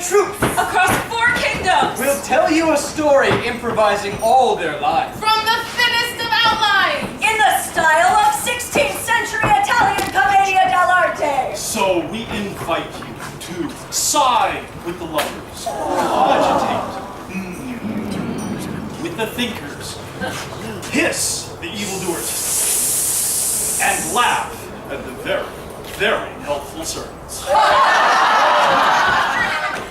troupes across 4 kingdoms will tell you a story, improvising all their lives. From the thinnest of outlines! in the style of 16th century Italian Commedia dell'arte. So we invite you to side with the lovers, agitate with the thinkers, hiss the evildoers, and laugh at the very, very helpful servants.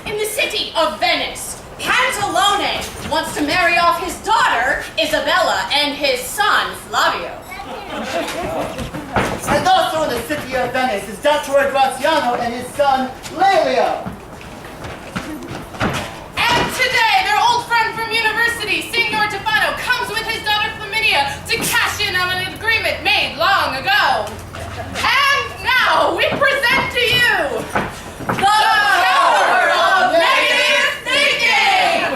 In the city of Venice, Pantalone wants to marry off his daughter, Isabella, and his son, Flavio. And also in the city of Venice is Dottore Graziano and his son, Lelio. And today, their old friend from university, Signor Tefano, comes with his daughter Flaminia to cash in on an agreement made long ago. And now, we present to you the power of negative thinking!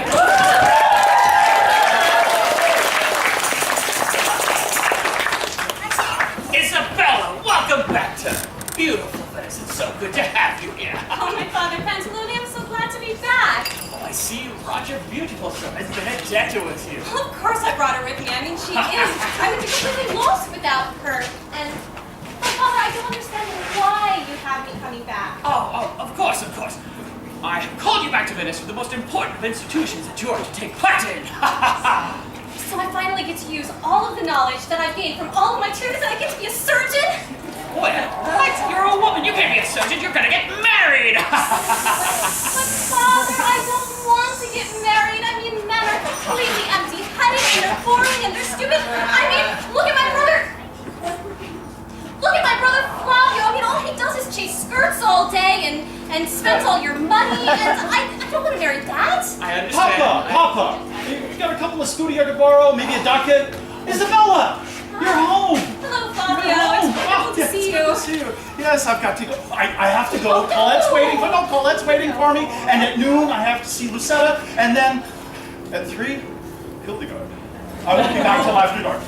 Isabella, welcome back to beautiful Venice. It's so good to have you here. Oh, my Father Pantalone, I'm so glad to be back. Oh, I see you brought your beautiful servant Benedetta with you. Well, of course I brought her with me. I mean, she is. I would be completely lost without her. And, but Father, I don't understand why you have me coming back. Oh, of course. I have called you back to Venice for the most important of institutions that you are to take part in. So I finally get to use all of the knowledge that I've gained from all of my tutors, and I get to be a surgeon? Well, what? You're a woman. You can't be a surgeon. You're gonna get married. But Father, I don't want to get married. I mean, men are completely empty-headed, and they're boring, and they're stupid. I mean, look at my brother. Look at my brother Flavio. I mean, all he does is chase skirts all day and spends all your money, and I don't want to marry that. I understand. Papa, you got a couple of studio to borrow, maybe a ducat? Isabella, you're home. Hello, Flavio. It's wonderful to see you. Good to see you. Yes, I've got to go. I have to go. Colette's waiting for me. And at noon, I have to see Lucetta. And then at 3, Hildegard. I won't be back till after dark.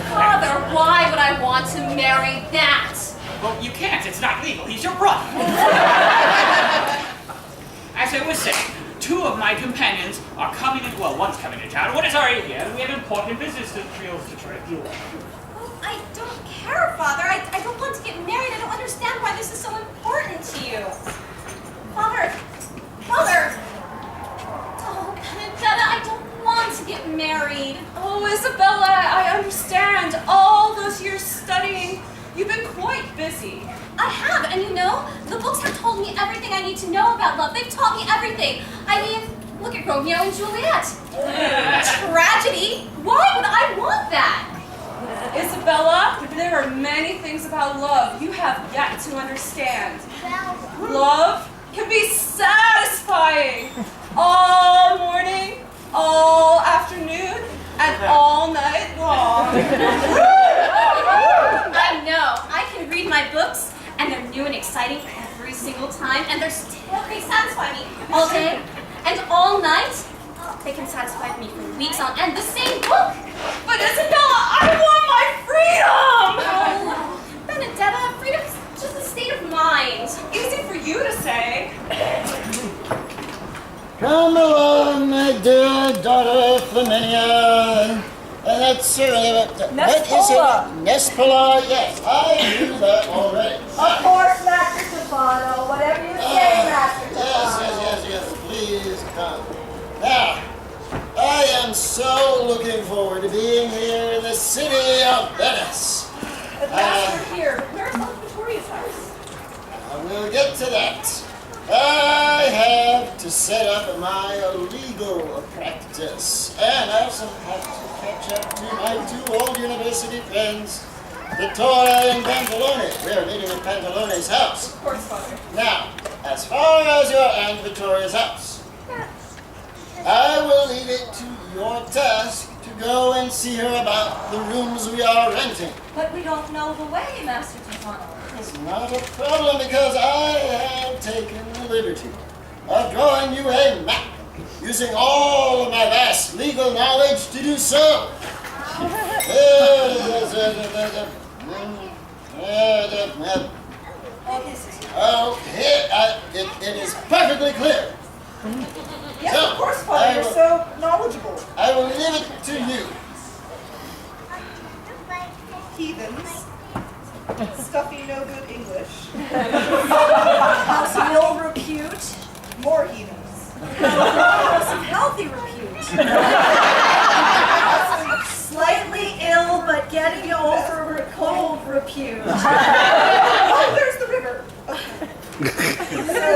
Father, why would I want to marry that? Well, you can't. It's not legal. He's your brother. As I was saying, 2 of my companions are coming in. Well, one's coming to town. One is already here. And we have important business to deal with. Well, I don't care, Father. I don't want to get married. I don't understand why this is so important to you. Father. Oh, Benedetta, I don't want to get married. Oh, Isabella, I understand. All those years studying, you've been quite busy. I have, and you know, the books have told me everything I need to know about love. They've taught me everything. I mean, look at Romeo and Juliet. Tragedy. Why would I want that? Isabella, there are many things about love you have yet to understand. Love can be satisfying all morning, all afternoon, and all night long. I know. I can read my books, and they're new and exciting every single time, and they satisfy me all day and all night. They can satisfy me for weeks on end. The same book. But Isabella, I want my freedom! Oh, Benedetta, freedom's just a state of mind. Easy for you to say. Come along, my dear daughter Flaminia. That's certainly what is Nespola. it? Nespola, yes. I knew that already. Of course, Master Stefano. Whatever you say, Master Stefano. Yes. Please come. Now, I am so looking forward to being here in the city of Venice. But Master here, where's Victoria's house? We'll get to that. I have to set up my legal practice, and I also have to catch up to my 2 old university friends, Vittoria and Pantalone. We're meeting at Pantalone's house. Of course, Father. Now, as far as your Aunt Vittoria's house, I will leave it to your task to go and see her about the rooms we are renting. But we don't know the way, Master Stefano. It's not a problem because I have taken the liberty of drawing you a map using all of my vast legal knowledge to do so. What is it? Oh, it is perfectly clear. Yes, So, of course, Father. You're so knowledgeable. I will leave it to you. Heathens. Stuffy, no good English. House of ill repute. More heathens. House of healthy repute. Slightly ill, but getting over a cold repute. Oh, there's the river. So,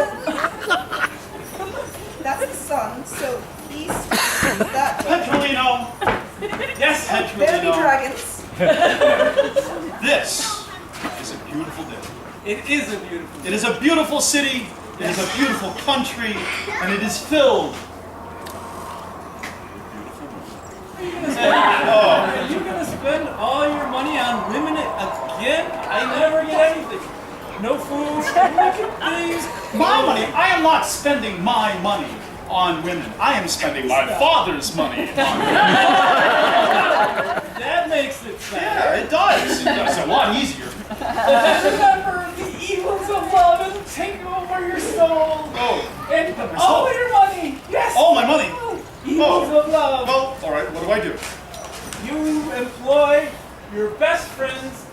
that's the sun. So east is that way. Petrolino! Yes, There be Petrolino. dragons. This is a beautiful day. It is a beautiful. It is a beautiful city, it is a beautiful country, and it is filled with beautiful women. Are you gonna spend all your money on women again? I never get anything. No food. Look at these. My money, I am not spending my money on women. I am spending my father's money on women. That makes it better. Yeah, it does. It's a lot easier. Remember the evils of love and take over your soul. Oh, And my all soul. your money. Yes. all my money. Evils of love. Well, all right, what do I do? You employ your best friend's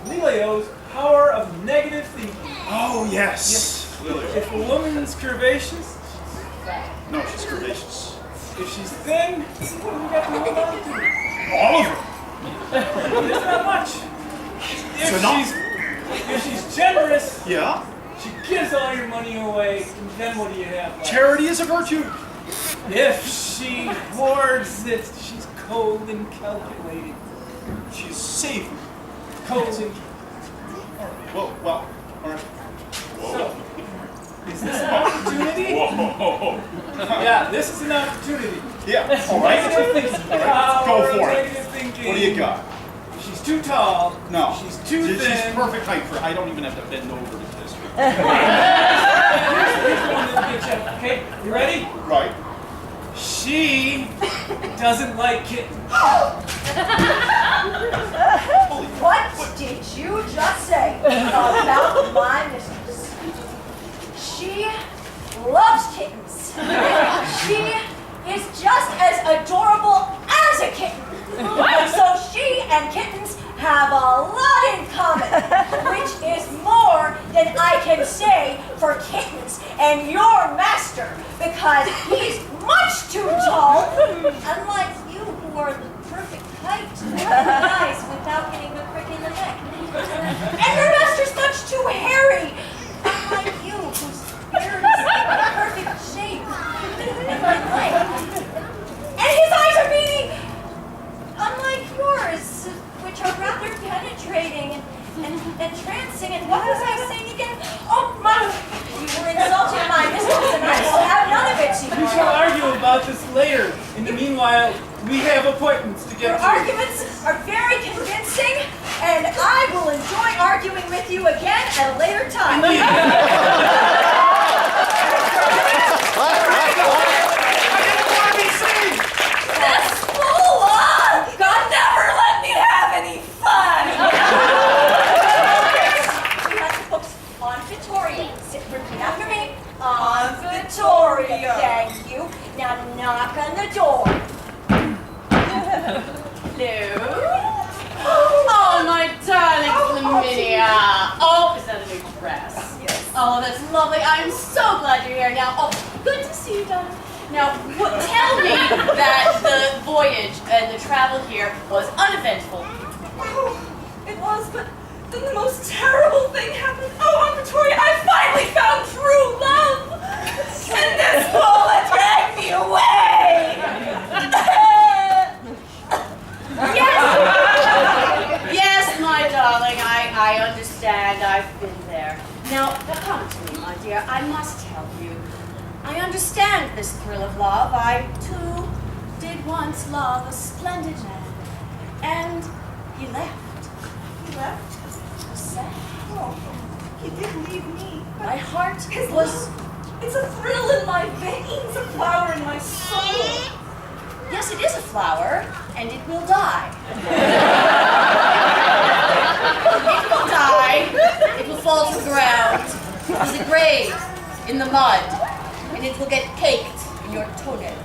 Lelio's power of negative thinking. Oh, yes. Lily. If a woman's curvaceous, No, she's curvaceous. if she's thin, what do we got to hold on to? All of her. There's not much. So not- If she's generous, Yeah. she gives all your money away, and then what do you have left? Charity is a virtue. If she hoards it, she's cold and calculating. She's safe. Cold and Whoa, well, all right. So, is this an opportunity? Whoa. Yeah, this is an opportunity. Yeah, all right. Negative thinking. All right, Power go of for it. negative thinking. What do you got? She's too tall. No. She's too She's thin. perfect height for. I don't even have to bend over to this. Here's one that'll get you. Okay, you ready? Right. She doesn't like kittens. Holy. What did you just say about my mistress? She loves kittens. She is just as adorable as a kitten. And so she and kittens have a lot in common, which is more than I can say for kittens and your master, because he's much too tall, unlike you who are the perfect height and eyes without getting the crick in the neck. And your master's much too hairy, unlike you whose ears are in perfect shape and length. And his eyes are beady, unlike yours, which are rather penetrating and entrancing. And what was I saying again? Oh, my! You were insulting my mistress, and I will have none of it, We Signora. shall argue about this later. In the meanwhile, we have appointments to Your get to. arguments are very convincing, and I will enjoy arguing with you again at a later time. That's full on! God never let me have any fun! We got the books on Vittoria. Repeat after me. On Vittoria. Thank you. Now knock on the door. Hello? Oh, my darling Flaminia. Oh, is that a new dress? Yes. Oh, that's lovely. I'm so glad you're here now. Oh, good to see you, darling. Now, tell me that the voyage and the travel here was uneventful. Oh, it was, but then the most terrible thing happened. Oh, Aunt Victoria, I finally found true love! And this bullet dragged me away! Yes, my darling, I understand. I've been there. Now, come to me, my dear. I must tell you. I understand this thrill of love. I, too, did once love a splendid man. And he left. He left? So sad. Oh, he did leave me. My heart His was... It's a thrill in my veins, a flower in my soul. Yes, it is a flower, and it will die. It will die. It will fall to the ground. mud, and it will get caked in your toenails.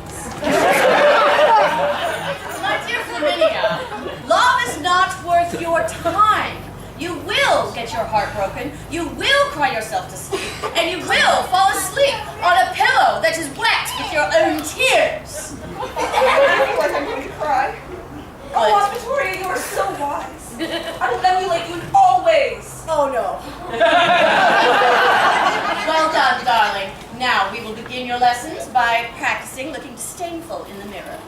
My dear Flaminia, Love is not worth your time. You will get your heart broken, you will cry yourself to sleep, and you will fall asleep on a pillow that is wet with your own tears. I feel like I'm going to cry. Oh, Aunt Victoria, you are so wise. I will emulate you in all ways. Oh no. Well done, darling. Now we will begin your lessons by practicing looking disdainful in the mirror.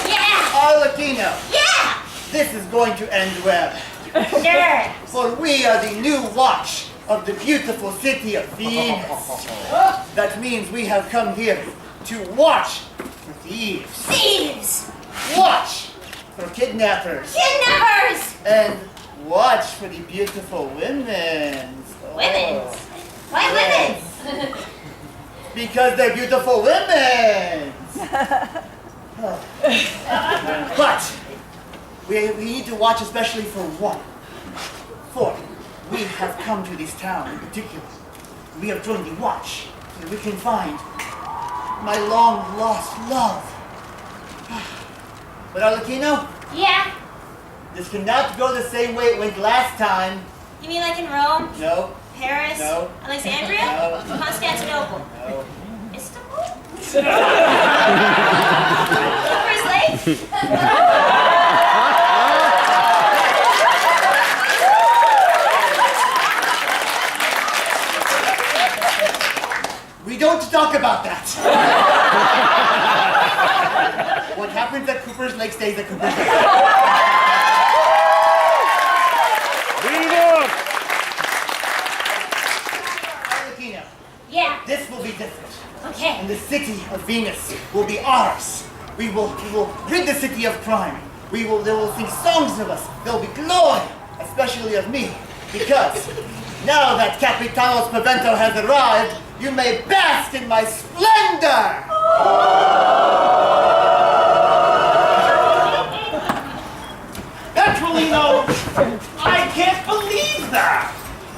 Yeah! Arlecchino, Yeah! this is going to end well. Yeah! For we are the new watch of the beautiful city of Venus. That means we have come here to watch for thieves. Thieves! Watch for kidnappers. Kidnappers! And watch for the beautiful women. Women's? Why women's? Because they're beautiful women. But we need to watch especially for one. For we have come to this town in particular. We have joined the watch so that we can find my long lost love. But Arlecchino, Yeah. this cannot go the same way it went last time. You mean like in Rome? No, Paris? No. Alexandria? No. Constantinople? no. Istanbul? Cooper's Lake? We don't talk about that. What happens at Cooper's Lake stays at Cooper's Lake. Arlecchino, Yeah. this will be different. Okay. And the city of Venus will be ours. We will rid the city of crime. They will sing songs of us. There will be glory, especially of me. Because now that Capitano Spavento has arrived, you may bask in my splendor! Petrolino, I can't believe that.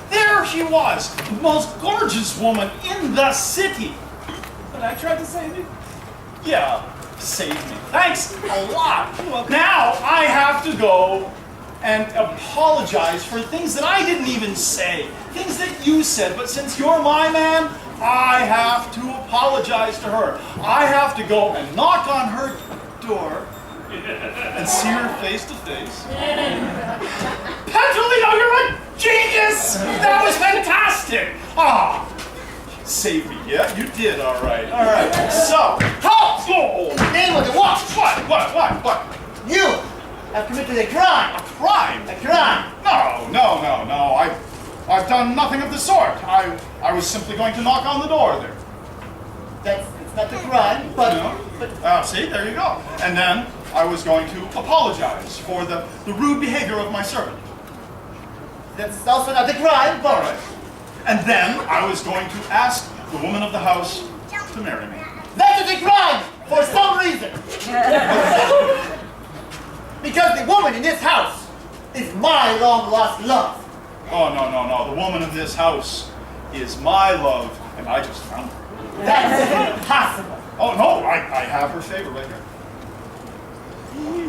There she was, the most gorgeous woman in the city. But I tried to save you. Yeah, save me. Thanks a lot. Now I have to go and apologize for things that I didn't even say. Things that you said, but since you're my man, I have to apologize to her. I have to go and knock on her door and see her face to face. Petrolino, you're a genius! That was fantastic! Ah, save me, yeah? You did, all right. All right, so, Halt! oh, Name of the watch! what? You have committed a crime! A crime? A crime! No. I've done nothing of the sort. I was simply going to knock on the door there. It's not a crime, but... You know? See, there you go. And then I was going to apologize for the rude behavior of my servant. That's also not a crime, but... All right. And then I was going to ask the woman of the house to marry me. That is a crime! For some reason! Because the woman in this house is my long-lost love. Oh, no. The woman of this house is my love, and I just found her. That's impossible. Oh, no, I have her favor right here.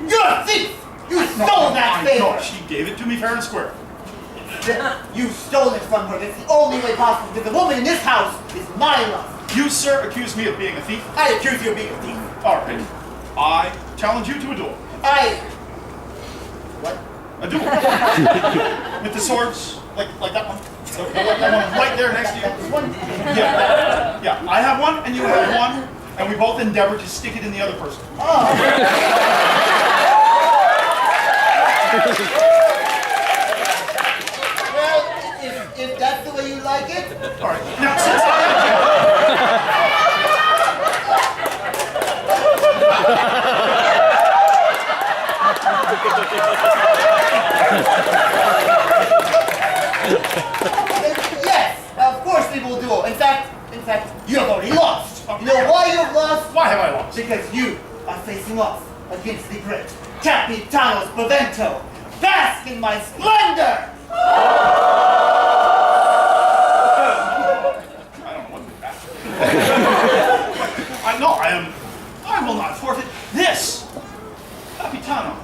You're a thief! You stole that favor! No, she gave it to me fair and square. You stole it from her. That's the only way possible, because the woman in this house is my love. You, sir, accuse me of being a thief? I accuse you of being a thief. All right. I challenge you to a duel. What? A duel. With the swords, like that one. That one right there next to you. This one? Yeah. I have one, and you have one, and we both endeavor to stick it in the other person. Well, if that's the way you like it. All right. Now, since I Yes, of course we will duel. In fact, you have already lost. You know why you have lost? Why have I lost? Because you are facing off against the great Capitano Spavento, bask in my splendor! I don't know what to do. I will not forfeit this. Capitano,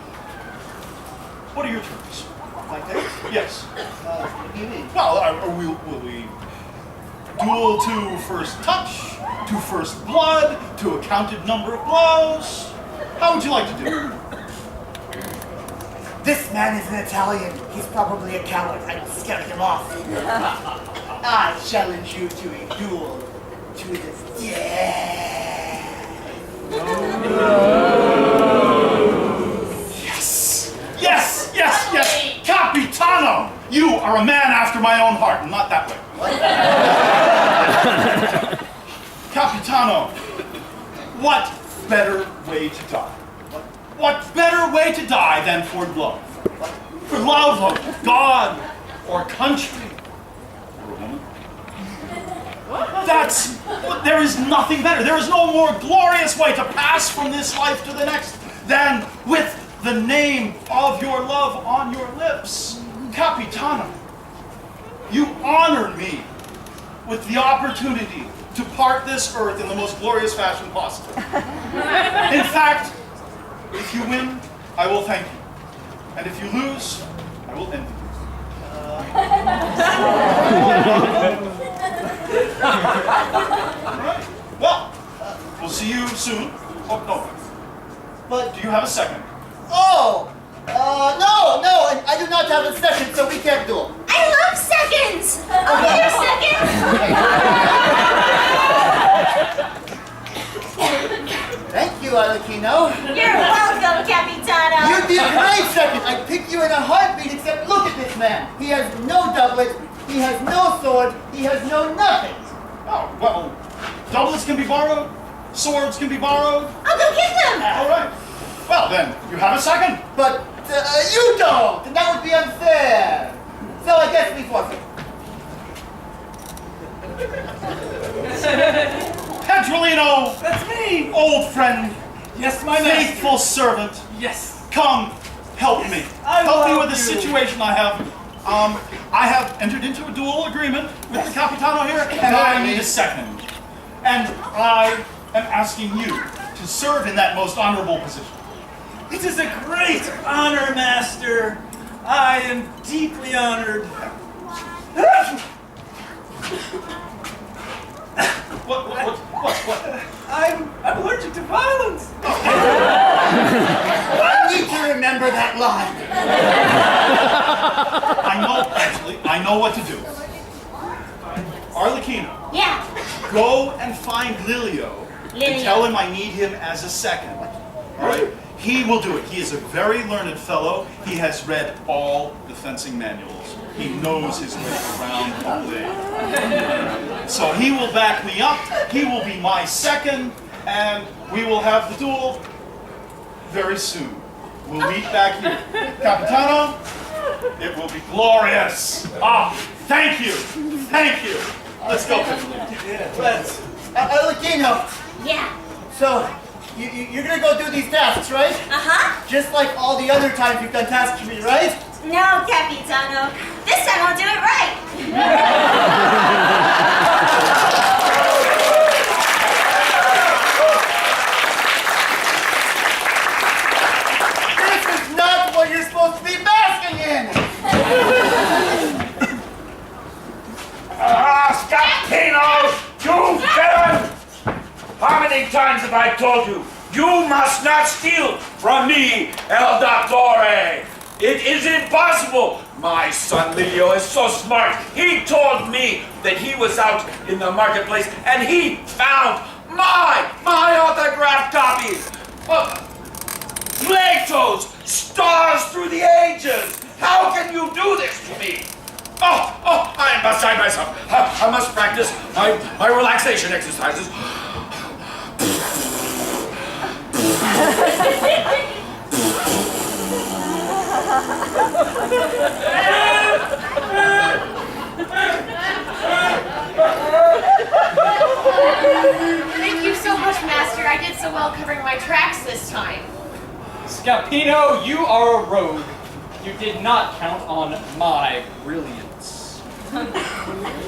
what are your terms? My terms? Yes. What do you mean? Well, will we duel to first touch, to first blood, to a counted number of blows? How would you like to do it? This man is an Italian. He's probably a coward. I'm scaring him off. I challenge you to a duel to the death. Yes! Capitano! You are a man after my own heart, and not that way. Capitano, what better way to die? What better way to die than for love? For love of God, or country, or a woman? There is nothing better. There is no more glorious way to pass from this life to the next than with the name of your love on your lips. Capitano, you honor me with the opportunity to part this earth in the most glorious fashion possible. In fact, if you win, I will thank you. And if you lose, I will envy you. Right. Well, we'll see you soon. Oh, no. But, Do you have a second? no, I do not have a second, so we can't duel. I love seconds! I'll give you a second! Thank you, Arlecchino. You're welcome, Capitano! You'd be a great second. I'd pick you in a heartbeat, except look at this man. He has no doublet, he has no sword, he has no nothing. Oh, well, doublets can be borrowed, swords can be borrowed. I'll go get them! All right. Well, then, you have a second. But you don't, and that would be unfair. So I guess we forfeit. Pedrolino, That's me! old friend, Yes, my master. faithful servant, Yes. come, help me. I will Help me help with the you. situation I have. I have entered into a dual agreement with the Capitano here, and I need a second. And I am asking you to serve in that most honorable position. It is a great honor, master. I am deeply honored. What? I'm allergic to violence. I need to remember that line. I know what to do. Arlecchino, Yeah. go and find Lilio and tell him I need him as a second. All right? He will do it. He is a very learned fellow. He has read all the fencing manuals. He knows his way around the blade. So he will back me up. He will be my second, and we will have the duel very soon. We'll meet back here. Capitano, it will be glorious. Thank you. Let's go. Yeah, let's. Arlecchino, Yeah. so you're gonna go do these tasks, right? Uh-huh. Just like all the other times you've done tasks for me, right? No, Capitano. This time I'll do it right. This is not what you're supposed to be basking in! Scapino, you villain! How many times have I told you, you must not steal from me, El Dottore? It is impossible. My son Leo is so smart. He told me that he was out in the marketplace and he found my autographed copies of Plato's Stars Through the Ages. How can you do this to me? Oh, I am beside myself. I must practice my relaxation exercises. Thank you so much, Master. I did so well covering my tracks this time. Scapino, you are a rogue. You did not count on my brilliance.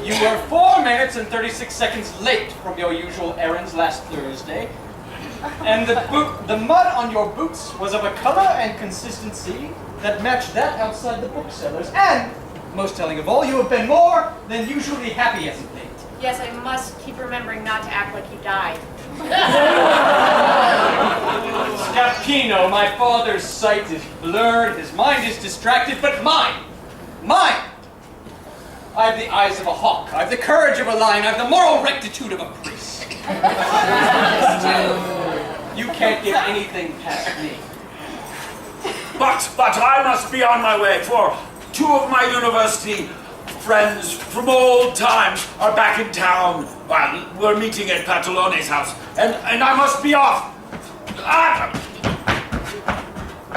You were 4 minutes and 36 seconds late from your usual errands last Thursday. And the mud on your boots was of a color and consistency that matched that outside the booksellers. And, most telling of all, you have been more than usually happy as of late. Yes, I must keep remembering not to act like you died. Scapino, my father's sight is blurred, his mind is distracted, but mine! I have the eyes of a hawk, I have the courage of a lion, I have the moral rectitude of a priest. You can't get anything past me. But I must be on my way, for 2 of my university friends from old times are back in town. Well, we're meeting at Pantalone's house, and I must be off.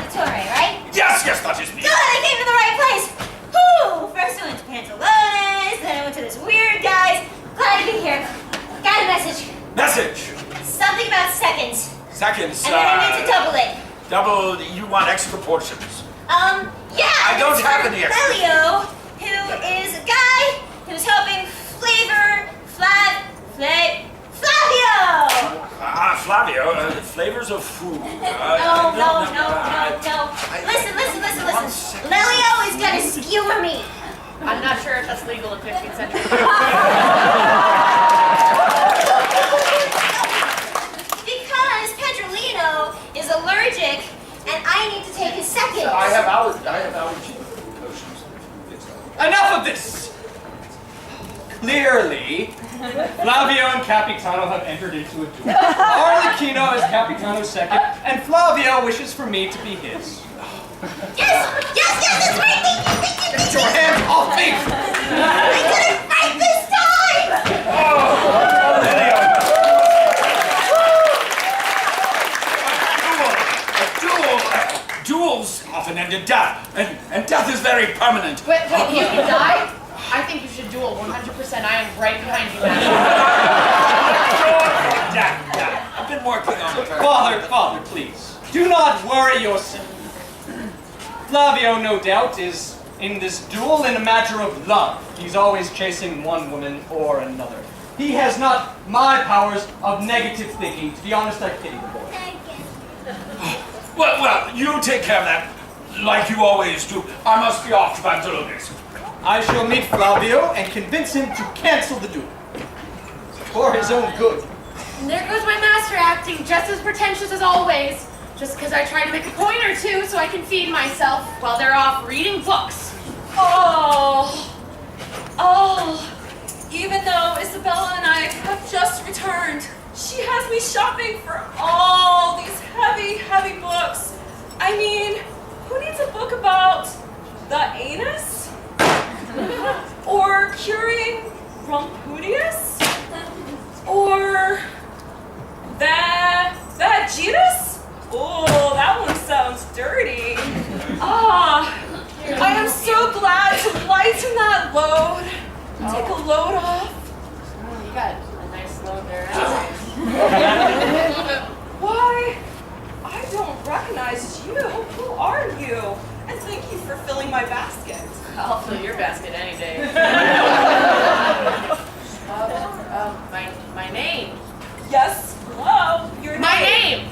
It's alright, right? Yes, that is me. Good, I came to the right place. Whew, first I went to Pantalones, then I went to this weird guy's. Glad to be here. Got a message. Message. Something about seconds. Seconds. And then I need to double it. Double, you want extra portions. Yeah. I don't have any extra. Lelio, who is a guy who's helping flavor Flavio. Flavio, flavors of food. No. Listen. Lelio is gonna skewer me. I'm not sure if that's legal in 15th century. Because Pedrolino is allergic, and I need to take a second. I have allergy potions. Enough of this! Clearly, Flavio and Capitano have entered into a duel. Arlecchino is Capitano's second, and Flavio wishes for me to be his. Yes, that's right. Thank you. Get your hands off me! I couldn't fight this time. Duels often end in death, and death is very permanent. Wait, you can die? I think you should duel 100%. I am right behind you, man. Dad, I've been working on it. Father, please. Do not worry yourself. Flavio, no doubt, is in this duel in a matter of love. He's always chasing one woman or another. He has not my powers of negative thinking. To be honest, I pity the boy. Well, you take care of that, like you always do. I must be off to Pantalones. I shall meet Flavio and convince him to cancel the duel. For his own good. And there goes my master acting, just as pretentious as always. Just because I try to make a point or two so I can feed myself while they're off reading books. Even though Isabella and I have just returned, she has me shopping for all these heavy books. I mean, who needs a book about the anus? Or curing Rumpudius? Or vaginas? Oh, that one sounds dirty. I am so glad to lighten that load. Take a load off. Oh, you got a nice load there. Why, I don't recognize you. Who are you? And thank you for filling my basket. I'll fill your basket any day. My name. Yes, hello, your My name!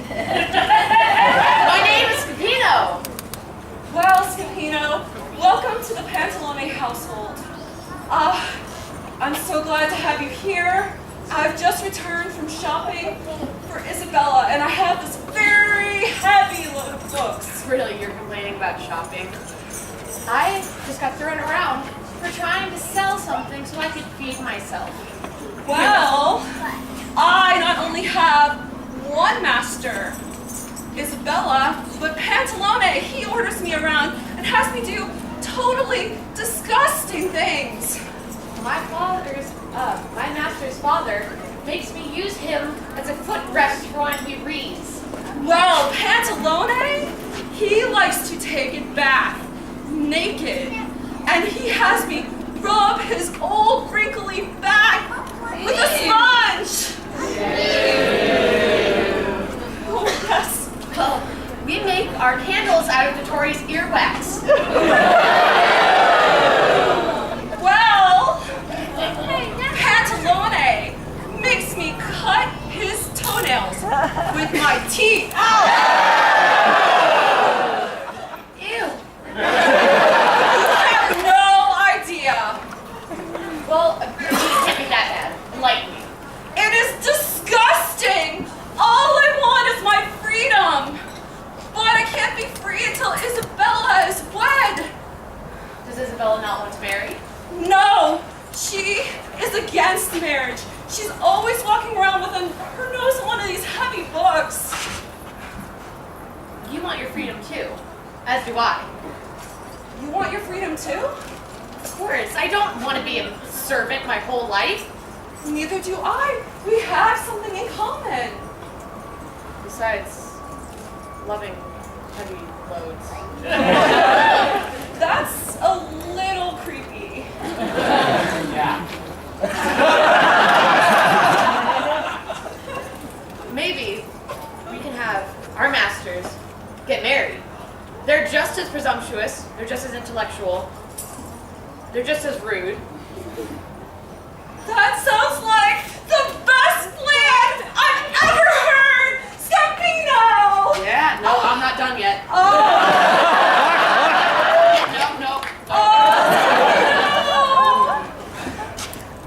My name is Scapino. Well, Scapino, welcome to the Pantalone household. I'm so glad to have you here. I've just returned from shopping for Isabella, and I have this very heavy load of books. Really, you're complaining about shopping? I just got thrown around for trying to sell something so I could feed myself. Well, I not only have one master, Isabella, but Pantalone, he orders me around and has me do totally disgusting things. My master's father makes me use him as a footrest for when he reads. Well, Pantalone, he likes to take it back, naked, and he has me rub his old wrinkly back with a sponge. Oh, yes. Well, we make our candles out of the Tories with my teeth. Ew. You have no idea. Well, it can't be that bad. Enlighten me. It is disgusting. All I want is my freedom. But I can't be free until Isabella is wed. Does Isabella not want to marry? No, she is against marriage. She's always walking around with her nose in one of these heavy books. You want your freedom too, as do I. You want your freedom too? Of course, I don't want to be a servant my whole life. Neither do I. We have something in common. Besides, loving heavy loads. That's a little creepy. Yeah. Maybe we can have our masters get married. They're just as presumptuous, they're just as intellectual, they're just as rude. That sounds like the best plan I've ever heard! Scapino! Yeah, no, I'm not done yet. Oh! No.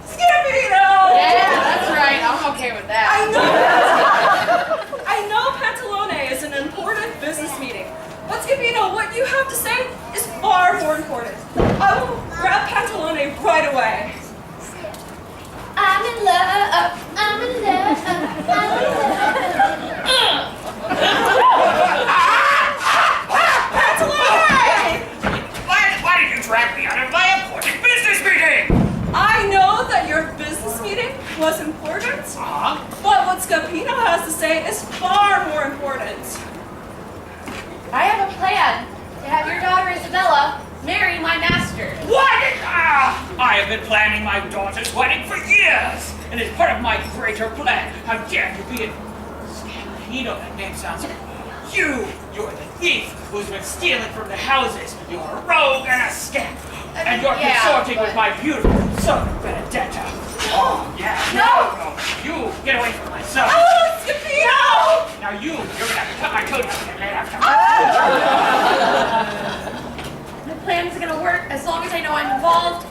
Scapino! Yeah, that's right, I'm okay with that. I know Pantalone is an important business meeting, but Scapino, what you have to say is far more important. I will grab Pantalone right away. I'm in love, I'm in love, I'm in love. Pantalone! Why did you drag me out of my important business meeting? I know that your business meeting was important, but what Scapino has to say is far more important. I have a plan to have your daughter Isabella marry my master. What? I have been planning my daughter's wedding for years, and as part of my greater plan, how dare you be a Scapino? That name sounds. You're the thief who's been stealing from the houses. You're a rogue and a scamp, and you're consorting with my beautiful son, Benedetta. Oh yeah. No. You get away from my son. Oh, Scapino! Now you're gonna have to cut my coat off and lay it after. My plan isn't gonna work as long as I know I'm involved.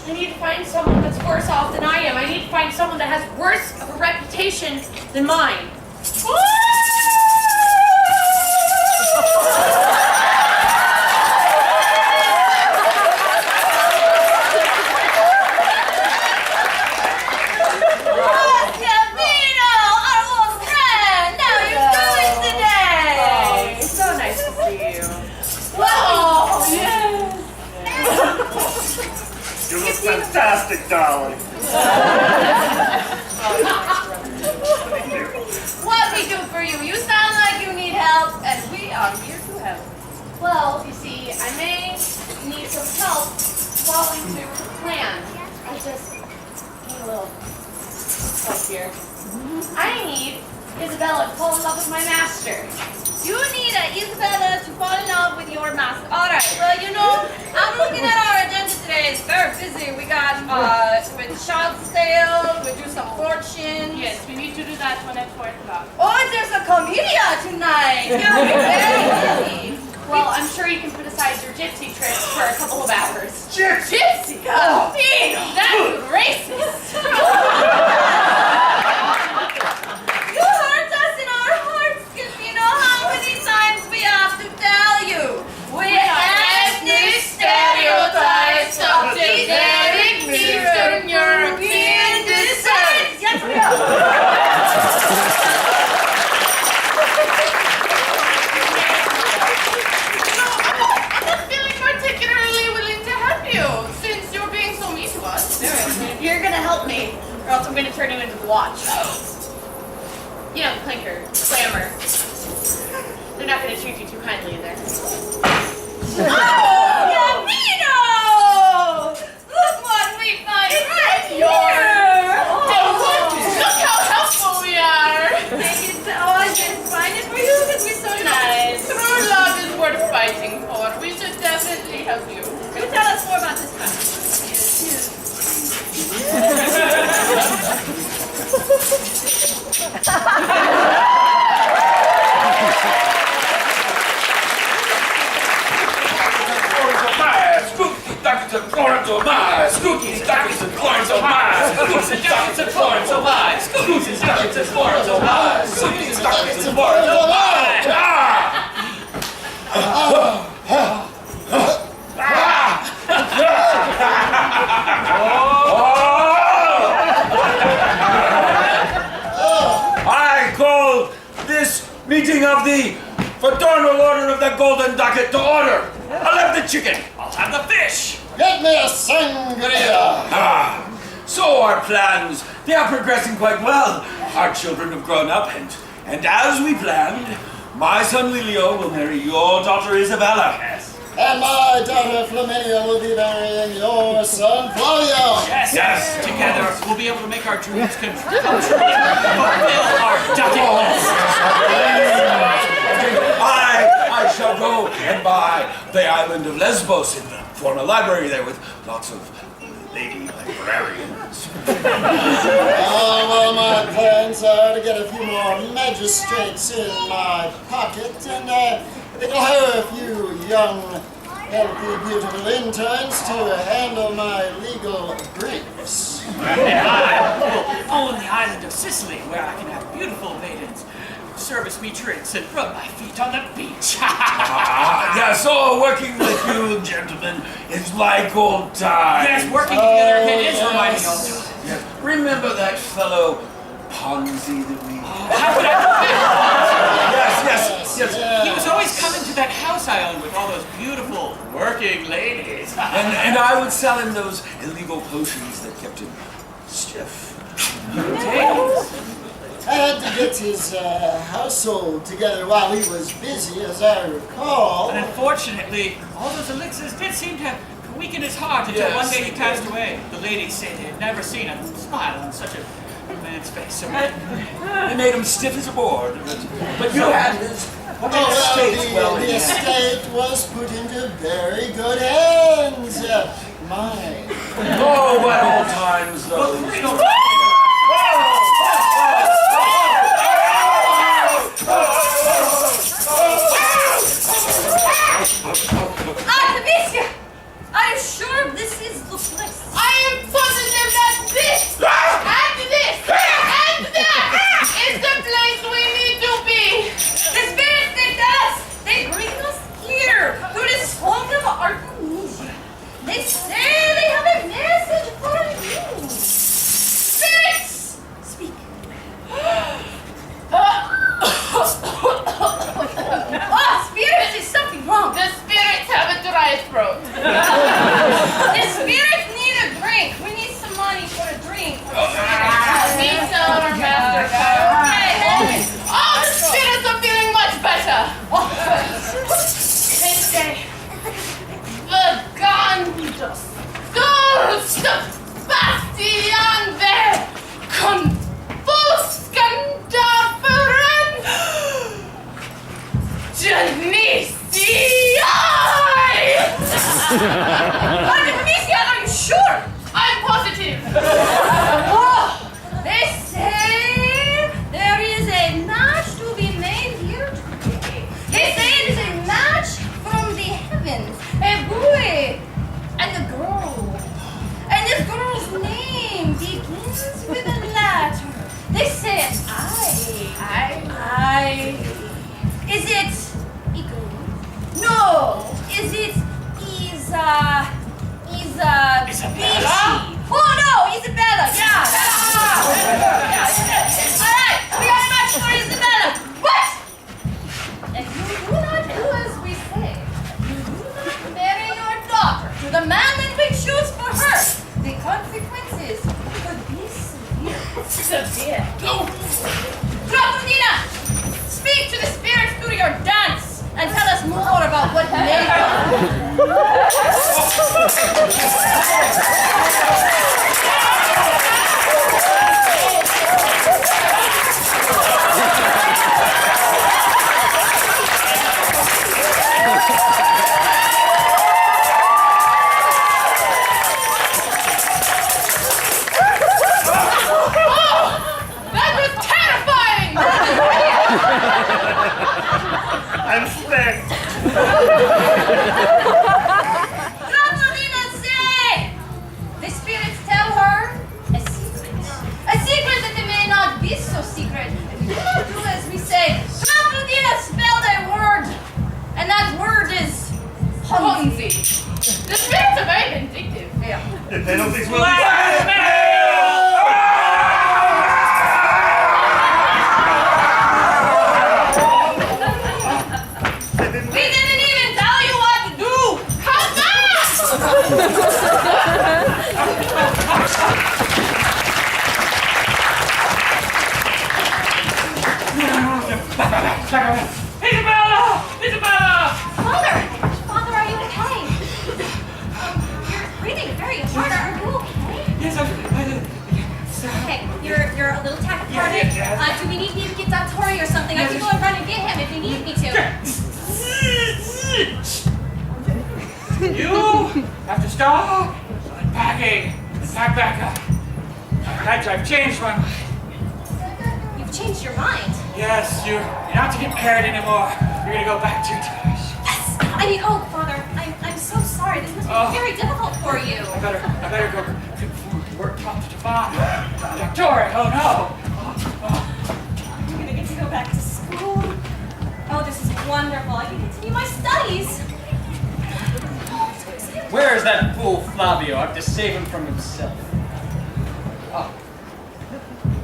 I need to find someone that's worse off than I am. I need to find someone that has worse of a reputation than mine. You look fantastic, darling. What we do for you? You sound like you need help, and we are here to help. Well, you see, I may need some help following through the plan. I just need a little help here. I need Isabella to fall in love with my master. You need Isabella to fall in love with your master. All right. Well, you know, I'm looking at our agenda today. It's very busy. We got with the child sale. We do some fortune. Yes, we need to do that one at 4 o'clock. Oh, there's a commedia tonight. Yeah, we're very busy. Well, I'm sure you can put aside your gypsy trips for a couple of hours. Gypsy! Oh, that's racist. You hurt us in our hearts, because you know how many times we have to tell you. We have ethnic stereotypes of genetic Eastern European descent. Yes, we are. I'm not feeling particularly willing to help you, since you're being so mean to us. You're gonna help me, or else I'm gonna turn you into the watch. You know, the clinker, clamor. They're not gonna treat you too kindly in there. Oh, Gavino! Look what we find right here! Look how helpful we are! Thank you so much. I just find it for you because we're so nice. True love is worth fighting for. We should definitely help you. Do tell us more about this country. Scoobies and duckets and forums, oh my! Scoobies and duckets and forums, oh my! Scoobies and duckets and forums, oh my! I call this meeting of the Fraternal Order of the Golden Ducket to order. I'll have the chicken. I'll have the fish! Get me a sangria! So our plans, they are progressing quite well. Our children have grown up, and as we planned, my son Lelio will marry your daughter Isabella. Yes. And my daughter Flaminia will be marrying your son Flavio. Yes, yes. Together, we'll be able to make our dreams come true. Fulfill our ducket list. I shall go and buy the island of Lesbos and form a library there with lots of lady librarians. Oh, well, my plans are to get a few more magistrates in my pocket, and it'll hire a few young, healthy, beautiful interns to handle my legal briefs. And I will own the island of Sicily, where I can have beautiful maidens service me drinks and rub my feet on the beach. Yeah, so working with you gentlemen is like old times. Yes, working together again is reminding old times. Yeah. Remember that fellow Ponzi that we... How could I Yes. He was always coming to that house I owned with all those beautiful working ladies. And I would sell him those illegal potions that kept him stiff. I had to get his household together while he was busy, as I recall. And unfortunately, all those elixirs did seem to weaken his heart until one day he passed away. The ladies say they had never seen a smile on such a man's face. So They made him stiff as a board. But you had his estate well in the hand. estate was put into very good hands. Mine. Oh, what old times those. Amicia! Are you sure this is the place? I am positive that this and this and that is the place we need to be. The spirits, they tell us, they bring us here to this home of Artemisia. They say they have a message for you. Spirits, speak. Oh, spirits, is something wrong. The spirits have a dry throat. The spirits need a drink. We need some money for a drink. Me tell our master guy. Okay. Oh, the spirits are feeling much better. They say, Vegando Stolti Genissii! Artemisia, are you sure? I'm positive. Oh, they say there is a match to be made here today. They say it is a match from the heavens. A boy and a girl. And this girl's name begins with a letter. They say I. Is it Igu? No. Is it Isabella? Oh no, Isabella. so secret. If you do not do as we say, spell that word. And that word is Ponzi. The spirits are very vindictive. Yeah. If they don't think we'll We didn't even tell you what to do. Come Isabella! Isabella! Father, are you okay? You're breathing very hard. Are you okay? Yes, Okay, you're a little tachycardic. Yes. Do we need me to get Dr. Tori or something? I can go and run and get him if you need me to. You have to stop unpacking and pack back up. I've changed my mind. You've changed your mind. Yes, you're not to get married anymore. You're gonna go back to your toys. Yes! Father, I'm so sorry. This must be very difficult for you. I better go work talk to Devon. Doctor, oh no. I'm gonna get to go back to school. Oh, this is wonderful. I can continue my studies. Where is that fool Flavio? I have to save him from himself. Ah.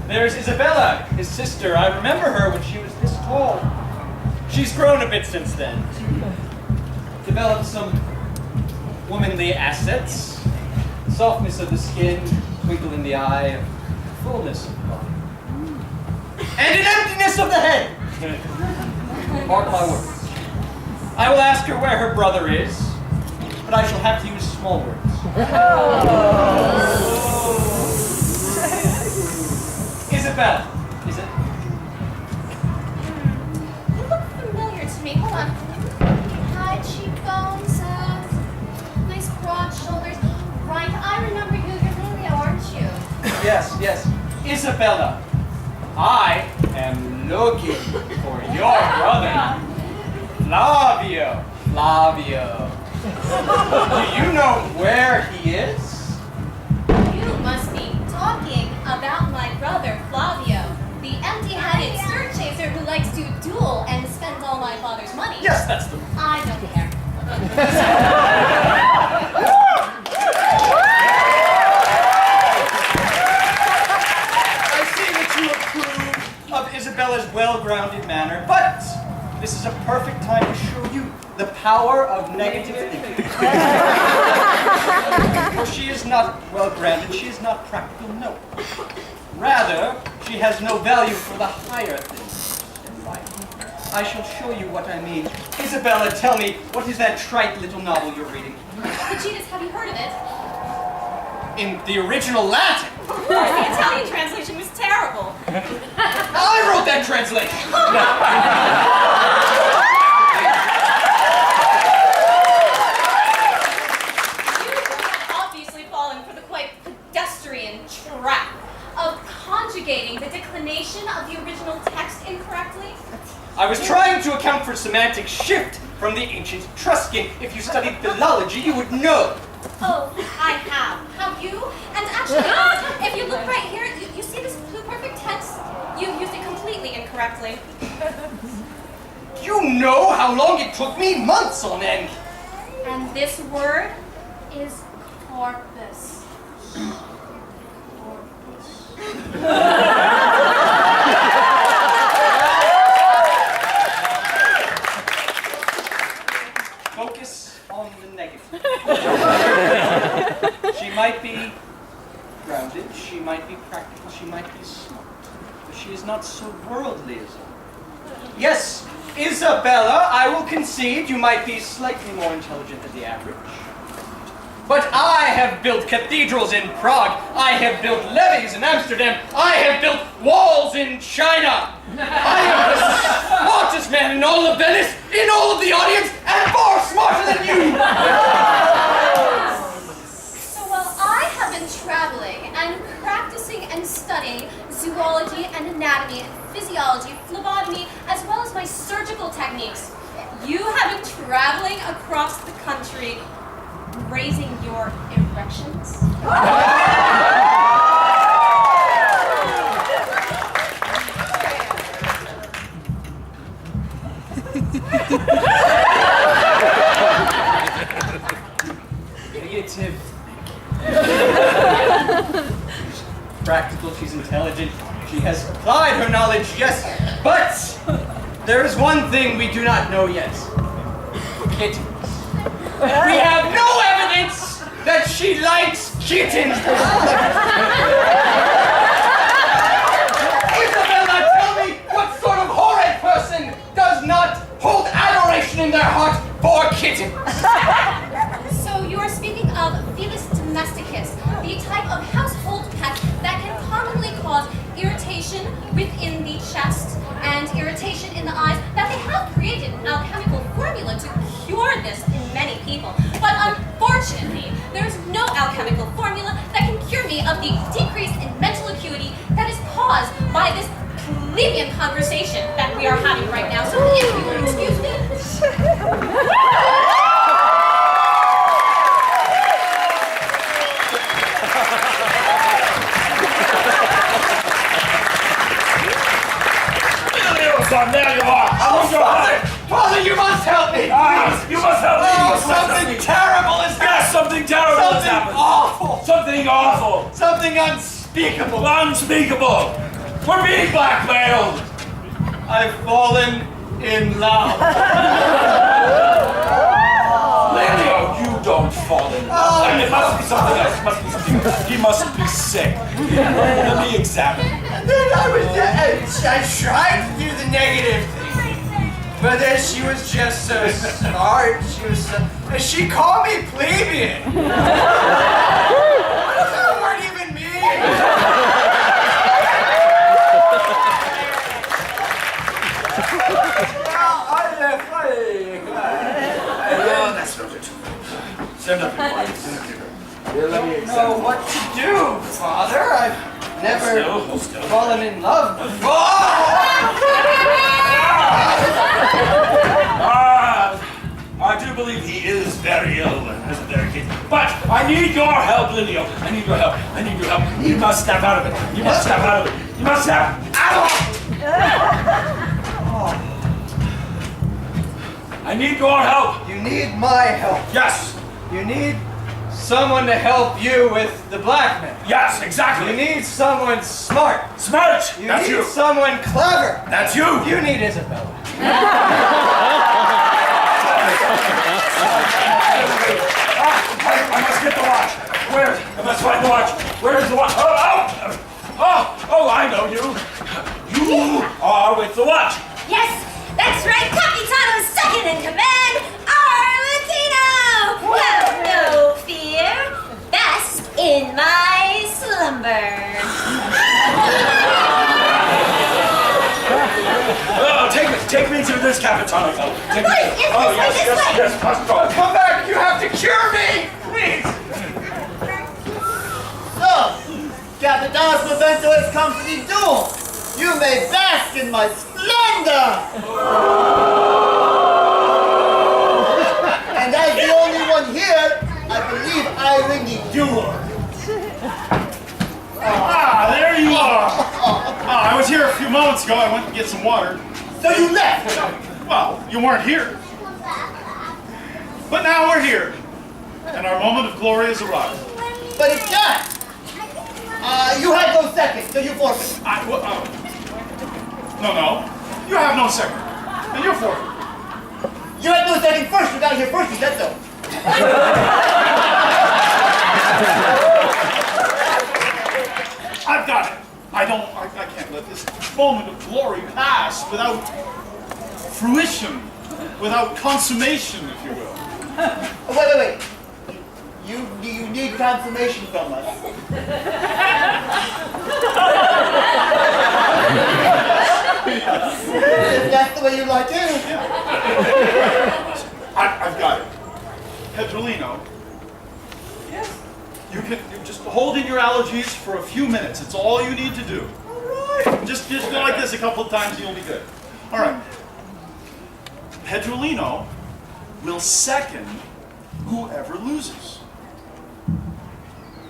There's Isabella, his sister. I remember her when she was this tall. She's grown a bit since then. Developed some womanly assets. Softness of the skin, twinkle in the eye, fullness of body. And an emptiness of the head! Mark my words. I will ask her where her brother is, but I shall have to use small words. Isabella, is it? You look familiar to me. Hold on. High cheekbones, nice broad shoulders. Right, I remember you. You're Leo, aren't you? Yes. Isabella, I am looking for your brother. Flavio. Do you know where he is? You must be talking about my brother Flavio, the empty-headed skirt chaser who likes to duel and spends all my father's money. Yes, that's the one. I don't care. I see that you approve of Isabella's well-grounded manner, but this is a perfect time to show you the power of negative thinking. For she is not well-grounded, she is not practical, no. Rather, she has no value for the higher things in life. I shall show you what I mean. Isabella, tell me, what is that trite little novel you're reading? Vegeta, have you heard of it? In the original Latin. The Italian translation was terrible. I wrote that translation. Trap of conjugating the declination of the original text incorrectly? I was trying to account for semantic shift from the ancient Etruscan. If you studied philology, you would know. Oh, I have. Have you? And actually, if you look right here, you see this pluperfect tense? You've used it completely incorrectly. You know how long it took me? Months on end. And this word is corpus. Focus on the negative. She might be grounded, she might be practical, she might be smart, but she is not so worldly as I. Yes, Isabella, I will concede you might be slightly more intelligent than the average. But I have built cathedrals in Prague. I have built levees in Amsterdam. I have built walls in China. I am the smartest man in all of Venice, in all of the audience, and far smarter than you. So while I have been traveling and practicing and studying zoology and anatomy, physiology, phlebotomy, as well as my surgical techniques, you have been traveling across the country raising your erections? Creative. Practical, she's intelligent. She has applied her knowledge, yes. But there is one thing we do not know yet. Kittens. We have no evidence that she likes kittens. Isabella, tell me, what sort of horrid person does not hold adoration in their heart for kittens? So you are speaking of Felis domesticus, the type of household pet that can commonly cause irritation within the chest and irritation in the eyes, that they have created an alchemical formula to cure this in many people. But unfortunately, there's no alchemical formula that can cure me of the decrease in mental acuity that is caused by this plebeian conversation that we are having right now. So if you will excuse me. There you are! Father, you must help me! You must help me! Oh, something terrible is happening! Yes, something terrible has happened! Awful! Something awful! Something unspeakable! Unspeakable! We're being blackmailed! I've fallen in love. Lelio, you don't fall in love. It must be something else. It must be something else. He must be sick. Let me examine. And then I tried to do the negative thing. But then she was just so smart. She called me plebeian. That weren't even me. That's not it. Send up your wife. Send up your girl. Let me I don't know what to do, Father. I've never fallen in love before. I do believe he is very ill and is very kid. But I need your help, Lelio. I need your help. I need your help. You must step out of it. You must step out of it. You must step out of it. I need your help. You need my help. Yes. You need someone to help you with the blackmail. Yes, exactly. You need someone smart. Smart. That's you. Someone clever. That's you. You need Isabella. I must get the watch. Where? I must find the watch. Where is the watch? Oh, I know you. You are with the watch. Yes, that's right, Capitano's second in command, Arlecchino! Well, no fear, best in my slumber. Oh, take me to this Capitano. Take me. Oh, Yes, must go. Come back! You have to cure me! Please! So, Capitanos Memento has come for the duel. You may bask in my splendor! And as the only one here, I believe I win the duel. There you are! I was here a few moments ago. I went to get some water. So you left? Well, you weren't here. But now we're here. And our moment of glory has arrived. But it's done. You had no second, so you forfeit. No. You have no second. And you're forfeit. You had no second first. You got here first. You said so. I've got it. I can't let this moment of glory pass without fruition, without consummation, if you will. Wait. You need confirmation from us. If that's the way you like it. I've got it. Pedrolino. Yes? You just hold in your allergies for a few minutes. It's all you need to do. All right. Just go like this a couple of times and you'll be good. All right. Pedrolino will second whoever loses.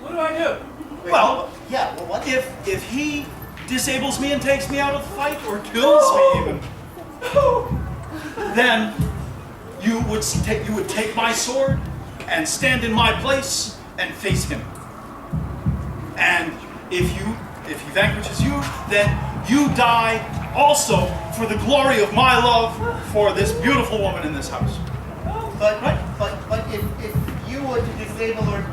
What do I do? Well, yeah, well, what? If he disables me and takes me out of the fight, or kills me even. then you would take my sword and stand in my place and face him. And if he vanquishes you, then you die also for the glory of my love for this beautiful woman in this house. But if you were to disable or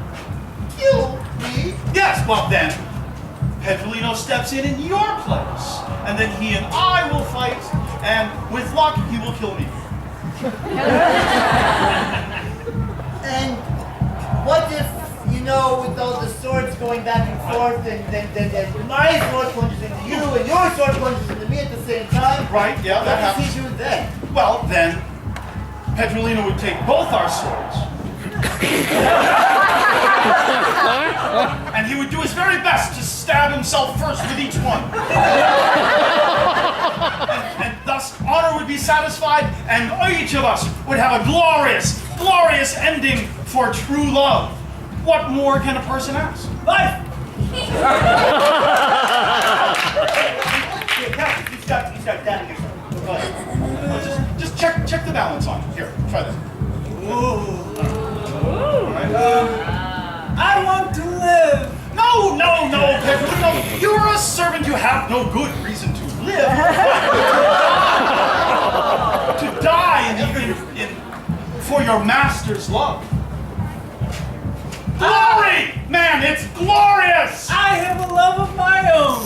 kill me... Yes, well then, Pedrolino steps in your place, and then he and I will fight, and with luck, he will kill me. And what if, with all the swords going back and forth, and my sword plunges into you, and your sword plunges into me at the same time? Right, yeah, that happens. What does he do then? Well, then, Pedrolino would take both our swords, and he would do his very best to stab himself first with each one. and thus, honor would be satisfied, and each of us would have a glorious, glorious ending for true love. What more can a person ask? Life! Captain, you start doubting yourself. Go ahead. Just check the balance on it. Here, try this. All right, I want to live. No, Pedrolino. You're a servant. You have no good reason to live. To die for your master's love. Glory! Man, it's glorious! I have a love of my own.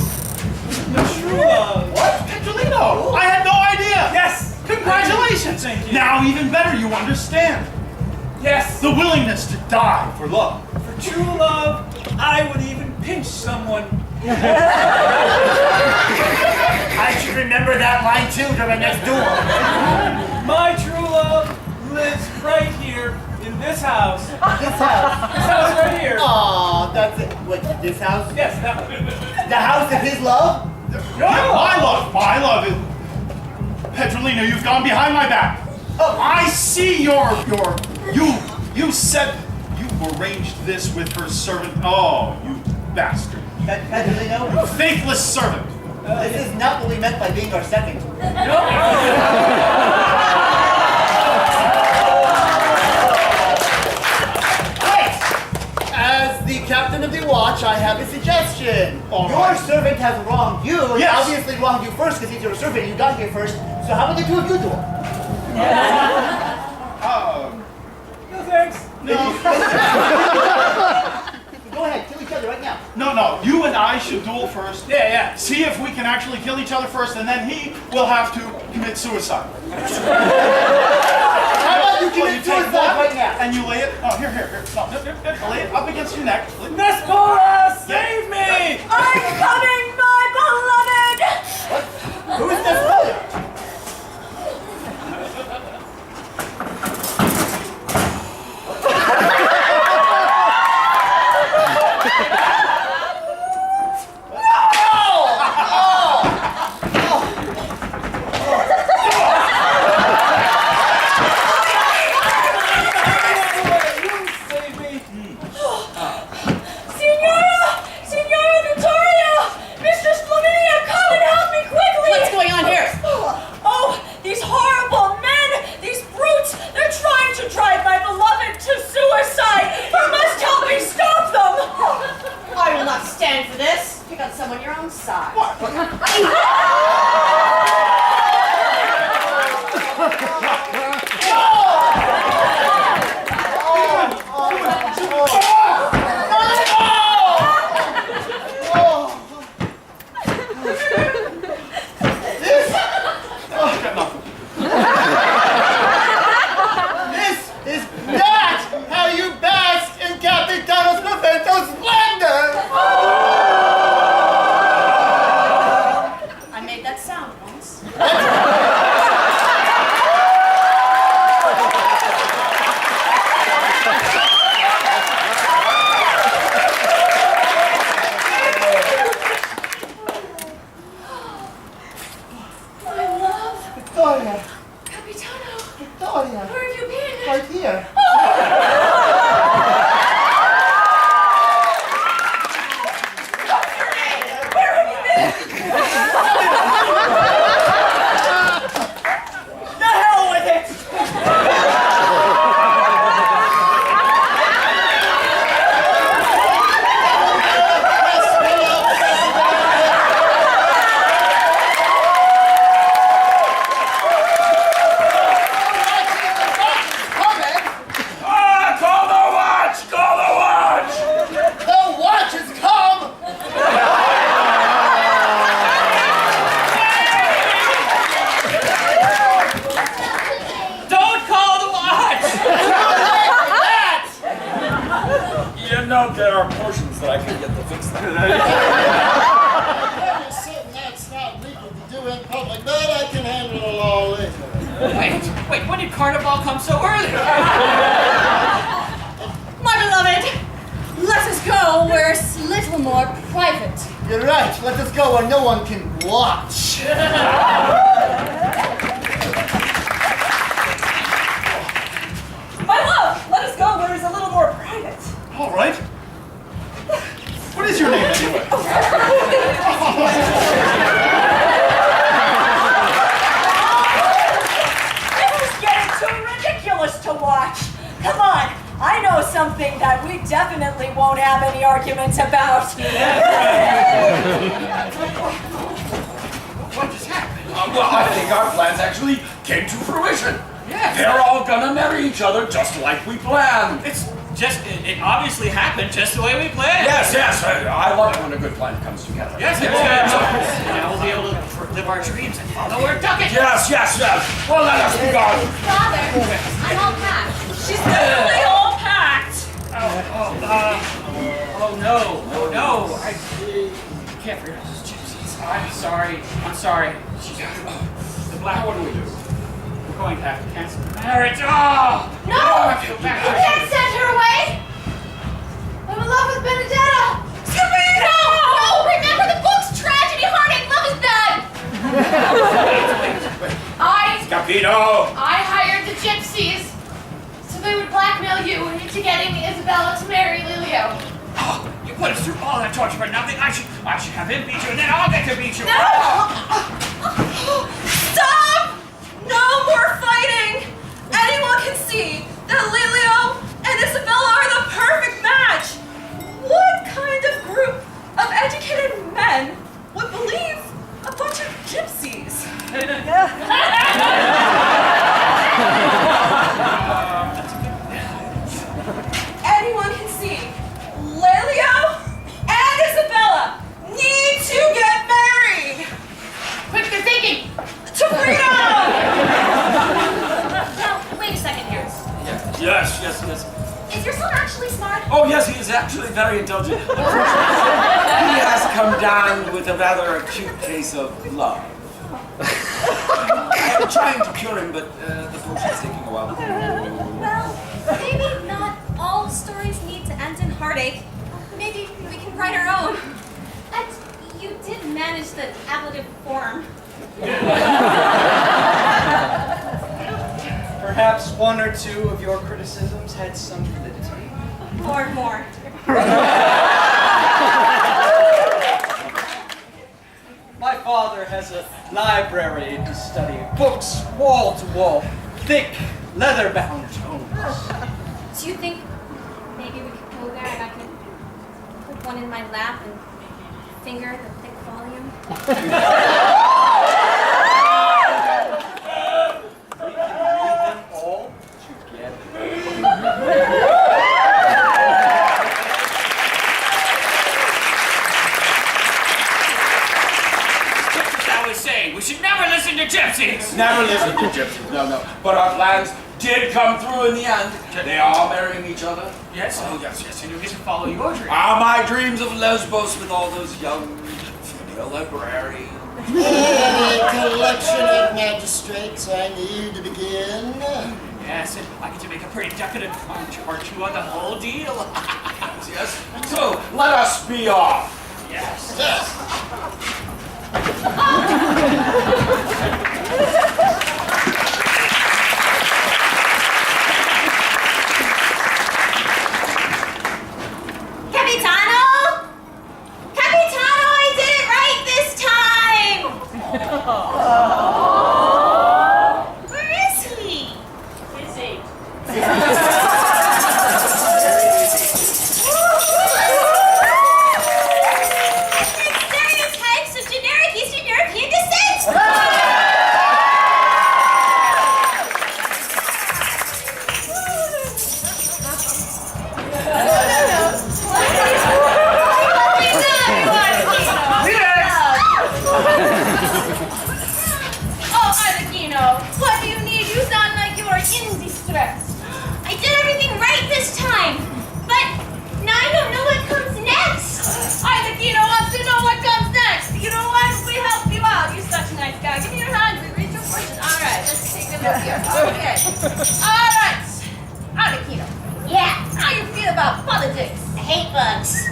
The true love. What? Pedrolino? I had no idea! Yes! Congratulations! Thank you. Now, even better, you understand. Yes! The willingness to die for love. For true love, I would even pinch someone. I should remember that line too during next duel. My true love lives right here in this house. This house? This house right here. Aw, that's it. What, this house? Yes, that one. The house of his love? No! Yeah, my love is... Pedrolino, you've gone behind my back. Oh. I see you said you arranged this with her servant. Oh, you bastard. Pedrolino? You faithless servant. This is not what we meant by being our second. Right! As the captain of the watch, I have a suggestion. Your servant has wronged you. He Yes. obviously wronged you first because he's your servant and you got here first. So how about the two of you duel? No thanks. No. Go ahead, kill each other right now. No, you and I should duel first. Yeah. See if we can actually kill each other first, and then he will have to commit suicide. How about you Well, commit you take suicide one, right now? and you lay it. Oh, here. No, lay it up against your neck. Nespola, save me! I'm coming, my beloved! Who is this brother? Signora Vittoria! Mistress Flaminia, come and help me quickly! What's going on here? Oh, these horrible men! These brutes! They're trying to drive my beloved to suicide! You must help me stop them! I will not stand for this. Pick on someone your own size. This is not how you bask in Capitano Spavento splendor! I made that sound once. My love! Victoria, Capitano! Victoria, Where have you been? right here. Where have you been? The hell out there are portions that I can get to fix that. You're certain that's not legal to do in public, but I can handle it all later. Wait, when did Carnival come so early? My beloved, let us go where it's a little more private. You're right. Let us go where no one can watch. My love, let us go where it's a little more private. All right. What is your name anyway? This is getting too ridiculous to watch. Come on, I know something that we definitely won't have any arguments about. What just happened? Well, I think our plans actually came to fruition. Yeah. They're all gonna marry each other just like we planned. It obviously happened just the way we planned. Yes. I love it when a good plan comes together. Yes, now we'll be able to live our dreams and follow our ducking. Yes. Well, let us be gone. Father, I'm all packed. She's definitely all packed. No. I can't forget those gypsies. I'm sorry. The black. What do we do? We're going to have to cancel the marriage. No! I have to go back. You can't send her away! I'm in love with Benedetta! Sabina! No! Remember the book's tragedy, heartache, love is bad! Capito! I hired the gypsies so they would blackmail you into getting Isabella to marry Lilio. Oh, you put us through all that torture for nothing. I should have him beat you, and then I'll get to beat you. No! Stop! No more fighting! Anyone can see that Lilio and Isabella are the perfect match! What kind of group of educated men would believe a bunch of gypsies? Anyone can see Lilio and Isabella need to get married! Quick, they're thinking! To freedom! Now, wait a second here. Yes. Is your son actually smart? Oh, yes, he is actually very intelligent. He has come down with a rather acute case of love. I'm trying to cure him, but the potion's taking a while. Well, maybe not all stories need to end in heartache. Maybe we can write our own. And you did manage the ablative form. Perhaps one or two of your criticisms had some validity. Or more. My father has a library to study, books wall to wall, thick, leather-bound tomes. Do you think maybe we could go there and I could put one in my lap and finger the thick volume? We can read them all together. I was saying, we should never listen to gypsies. Never listen to gypsies, no. But our plans did come through in the end. They are marrying each other. Yes, and you get to follow your dream. Ah, my dreams of Lesbos with all those young female librarians. Any collection of magistrates I need to begin. Yes, and I get to make a pretty decadent punch or two on the whole deal. Yes. So let us be off. Yes. Capitano! Capitano, I did it right this time! Where is he? Busy. Stereotypes of generic Eastern European descent! Okay. All right. Arlecchino. Yeah. How you feel about politics? I hate bugs.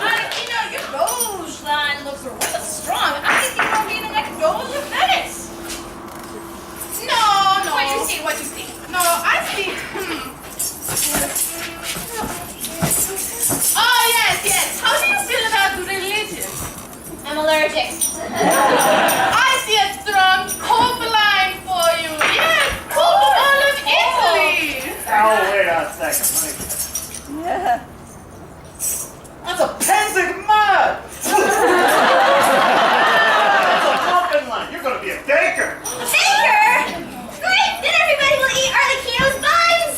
Arlecchino, your Doge line looks real strong. I think you're gonna be the next Doge of Venice. No. What you see? No, I see. Oh, yes. How do you feel about religion? I'm allergic. I see a strong Pope line for you. Yes, Pope of all of Italy. Oh, wait a second. That's a Pennsic mud! That's a pumpkin line. You're going to be a baker. Baker? Great! Then everybody will eat Arlecchino's buns!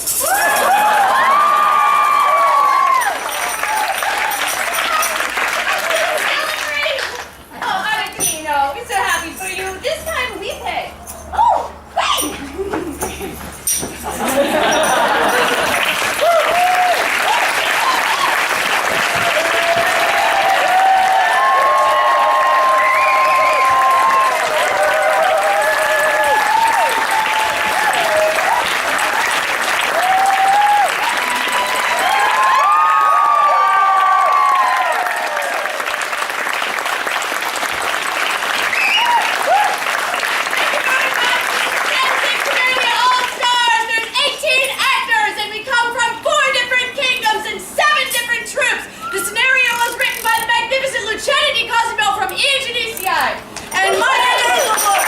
Celebrate! Oh, Arlecchino, we're so happy for you. This time we pay. Oh, great! Pennsic Commedia All Stars. There's 18 actors, and we come from 4 different kingdoms and 7 different troupes. The scenario was written by the magnificent Luceta di Cosimo from Genissii, and my name is Lamore.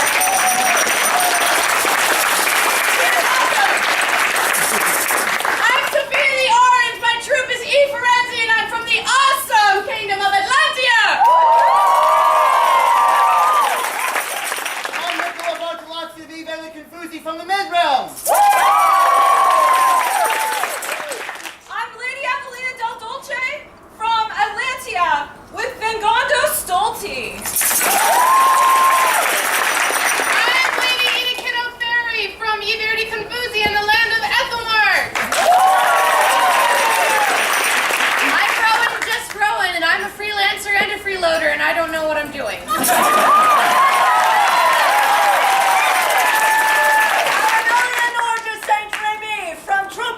I'm severely orange. My troupe is Firenzi, and I'm from the awesome kingdom of Atlantia. I'm Verdi Confusi from the mid-realm. I'm Lady Luceta from Atlantia with Vegando Stolti. I'm Lady from Verdi Confusi in the land of Ethelmart. I'm Rowan, just Rowan, and I'm a freelancer and a freeloader, and I don't know what I'm doing.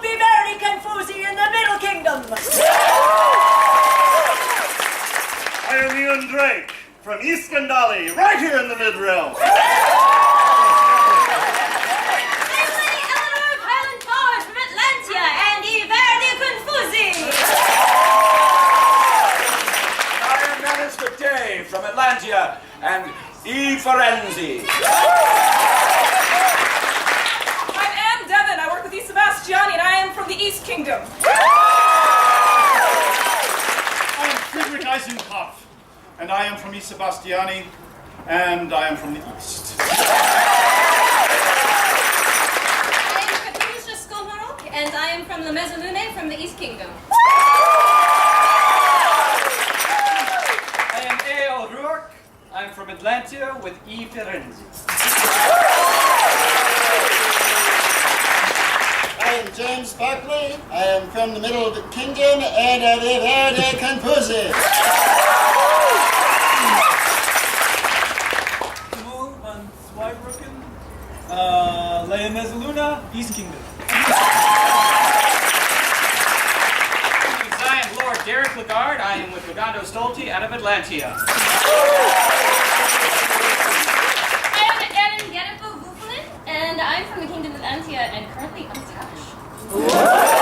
Verdi Confusi in the Middle Kingdom. I am Ian Drake from Scandali, right here in the mid-realm. From Atlantia and Firenzi. I'm Anne Devon. I work with Sebastiani, and I am from the East Kingdom. I am Friedrich Eisenkopf, and I am from Sebastiani, and I am from the East. I am Katusha Skolmarok, and I am from the Mezze Lune from the East Kingdom. I'm from Atlantia with Firenzi. I am James Barclay. I am from the Middle of the Kingdom and of the Verdi Confusi. Mezze Lune, East Kingdom. I am Lord Derek Lagarde. I am with Vegando Stolti out of Atlantia. I am Erin Gennifer Wufflin, and I'm from the Kingdom of Antia and currently unattached.